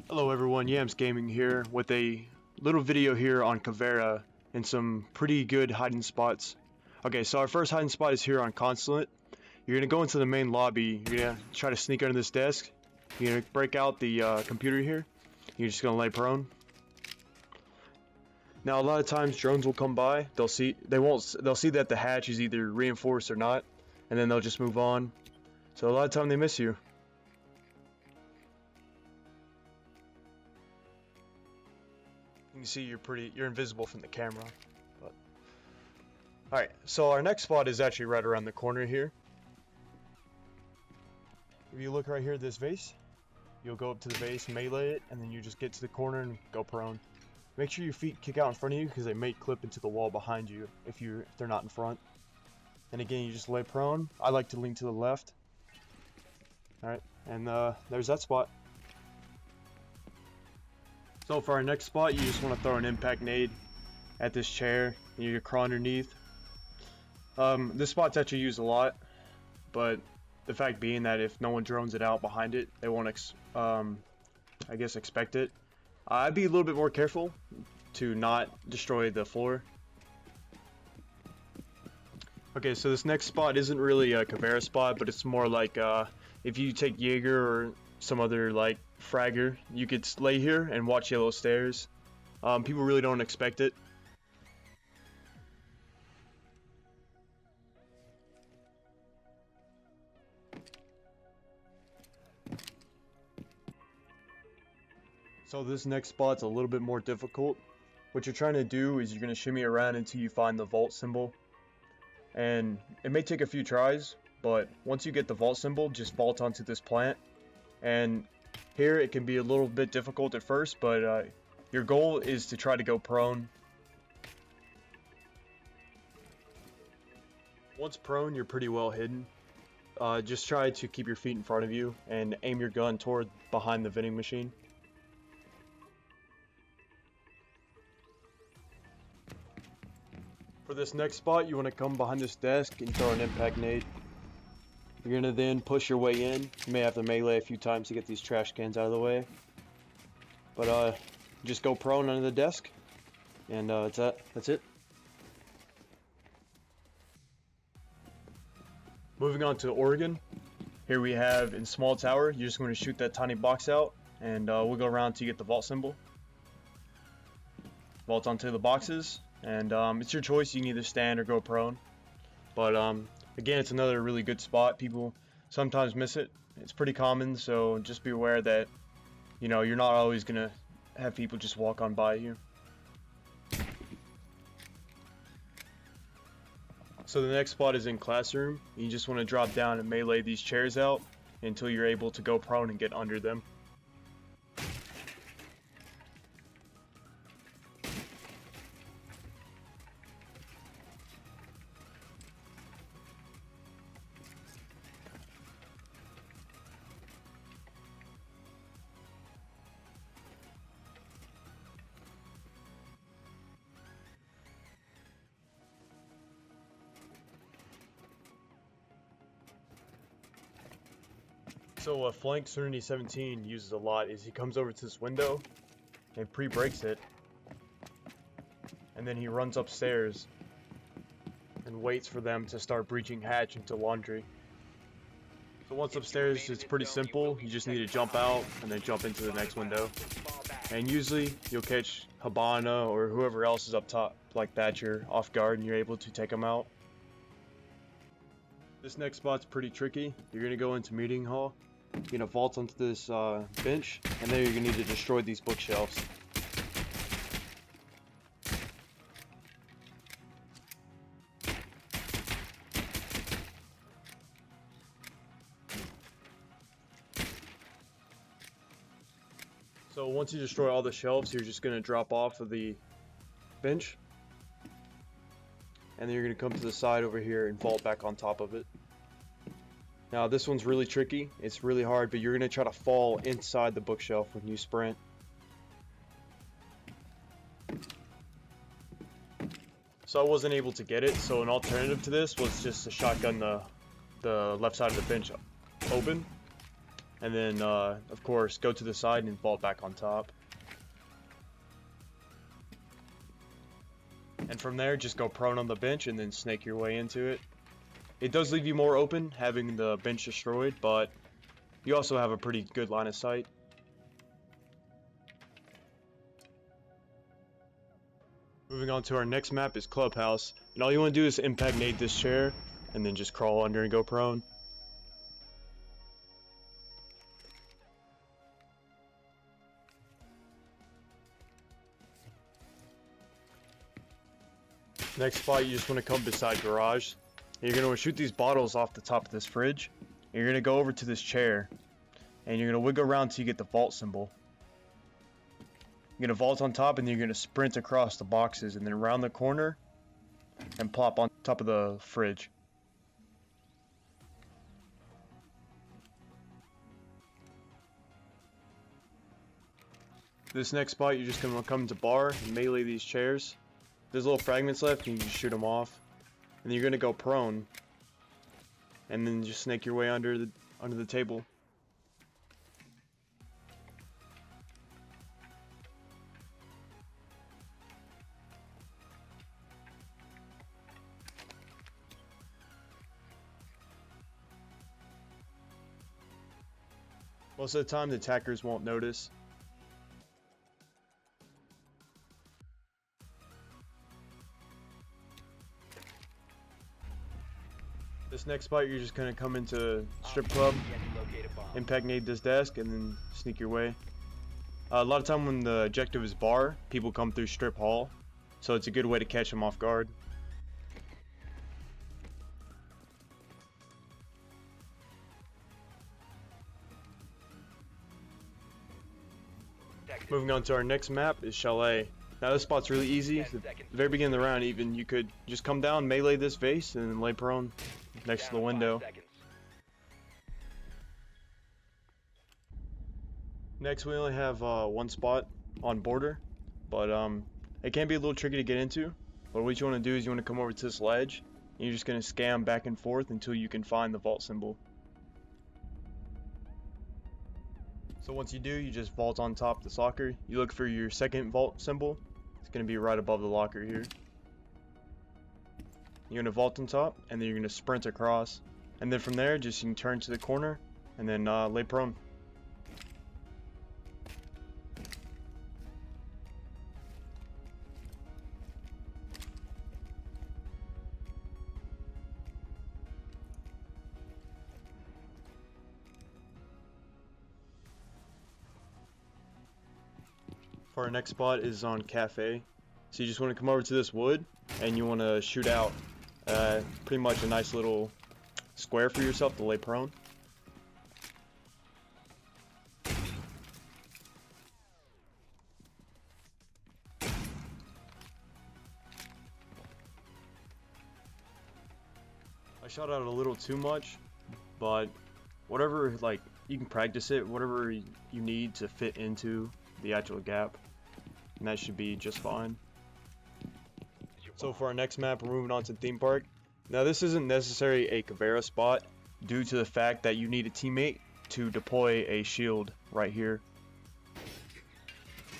Hello everyone, Yams Gaming here with a little video here on Caveira and some pretty good hiding spots. Okay, so our first hiding spot is here on Consulate. You're going to go into the main lobby, you're going to try to sneak under this desk, you're going to break out the computer here, you're just going to lay prone. Now a lot of times drones will come by, they'll see that the hatch is either reinforced or not, and then they'll just move on. So a lot of time they miss you. You can see you're invisible from the camera. But alright, so our next spot is actually right around the corner here. If you look right here at this vase, you'll go up to the vase, melee it, and then you just get to the corner and go prone. Make sure your feet kick out in front of you because they may clip into the wall behind you if they're not in front. And again, you just lay prone. I like to lean to the left. Alright, and there's that spot. So for our next spot, you just want to throw an impact nade at this chair, and you crawl underneath. This spot's actually used a lot, but the fact being that if no one drones it out behind it, they won't I guess expect it. I'd be a little bit more careful to not destroy the floor. Okay, so this next spot isn't really a Caveira spot, but it's more like if you take Jaeger or some other like fragger, you could lay here and watch yellow stairs. People really don't expect it. So this next spot's a little bit more difficult. What you're trying to do is you're going to shimmy around until you find the vault symbol. And it may take a few tries, but once you get the vault symbol, just vault onto this plant. And here it can be a little bit difficult at first, but your goal is to try to go prone. Once prone, you're pretty well hidden. Just try to keep your feet in front of you and aim your gun toward behind the vending machine. For this next spot, you want to come behind this desk and throw an impact nade. You're going to then push your way in. You may have to melee a few times to get these trash cans out of the way. But just go prone under the desk. And that's it. Moving on to Oregon. Here we have in small tower, you're just going to shoot that tiny box out. And we'll go around to get the vault symbol. Vault onto the boxes. And it's your choice, you can either stand or go prone. But again, it's another really good spot. People sometimes miss it. It's pretty common, so just be aware that, you know, you're not always gonna have people just walk on by you. So the next spot is in classroom. You just want to drop down and melee these chairs out until you're able to go prone and get under them. So what Flank Serenity 17 uses a lot is he comes over to this window and pre-breaks it, and then he runs upstairs and waits for them to start breaching hatch into laundry. So once upstairs, it's pretty simple. You just need to jump out and then jump into the next window. And usually you'll catch Habana or whoever else is up top like Thatcher off guard, and you're able to take them out. This next spot's pretty tricky. You're going to go into meeting hall. You're going to vault onto this bench, and then you're going to need to destroy these bookshelves. So once you destroy all the shelves, you're just going to drop off of the bench. And then you're going to come to the side over here and vault back on top of it. Now this one's really tricky, it's really hard, but you're going to try to fall inside the bookshelf when you sprint. So I wasn't able to get it, so an alternative to this was just to shotgun the left side of the bench open. And then, of course, go to the side and vault back on top. And from there, just go prone on the bench and then snake your way into it. It does leave you more open having the bench destroyed, but you also have a pretty good line of sight. Moving on to our next map is Clubhouse, and all you want to do is impregnate this chair and then just crawl under and go prone. Next spot, you just want to come beside garage. And you're going to shoot these bottles off the top of this fridge. And you're going to go over to this chair, and you're going to wiggle around till you get the vault symbol. You're going to vault on top, and then you're going to sprint across the boxes and then around the corner and plop on top of the fridge. This next spot, you're just going to come to bar and melee these chairs. There's little fragments left, and you just shoot them off. And then you're going to go prone, and then just snake your way under the table. Most of the time, the attackers won't notice. This next spot, you're just going to come into strip club, impregnate this desk, and then sneak your way. A lot of time when the objective is bar, people come through strip hall, so it's a good way to catch them off guard. Moving on to our next map is Chalet. Now this spot's really easy. At the very beginning of the round even, you could just come down, melee this vase, and then lay prone next to the window. Next we only have one spot on border, but it can be a little tricky to get into. But what you want to do is you want to come over to this ledge, and you're just going to scam back and forth until you can find the vault symbol. So once you do, you just vault on top of this locker. You look for your second vault symbol. It's going to be right above the locker here. You're going to vault on top, and then you're going to sprint across. And then from there, just you can turn to the corner, and then lay prone. For our next spot is on Cafe. So you just want to come over to this wood and you want to shoot out pretty much a nice little square for yourself to lay prone. I shot out a little too much, but whatever, like, you can practice it, whatever you need to fit into the actual gap, and that should be just fine. So for our next map, we're moving on to Theme Park. Now this isn't necessarily a Caveira spot due to the fact that you need a teammate to deploy a shield right here.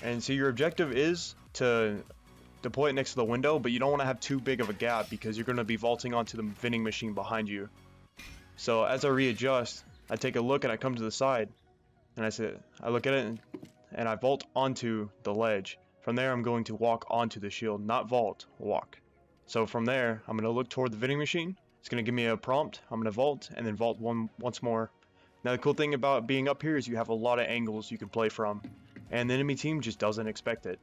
And so your objective is to deploy it next to the window, but you don't want to have too big of a gap because you're going to be vaulting onto the vending machine behind you. So as I readjust, I take a look and I come to the side, and I look at it and I vault onto the ledge. From there, I'm going to walk onto the shield, not vault, walk. So from there, I'm going to look toward the vending machine. It's going to give me a prompt. I'm going to vault and then vault once more. Now the cool thing about being up here is you have a lot of angles you can play from, and the enemy team just doesn't expect it.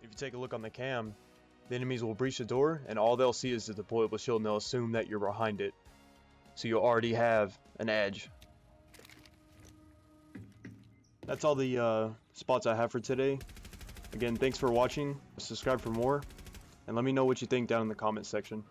If you take a look on the cam, the enemies will breach the door, and all they'll see is the deployable shield, and they'll assume that you're behind it. So you'll already have an edge. That's all the spots I have for today. Again, thanks for watching. Subscribe for more, and let me know what you think down in the comment section.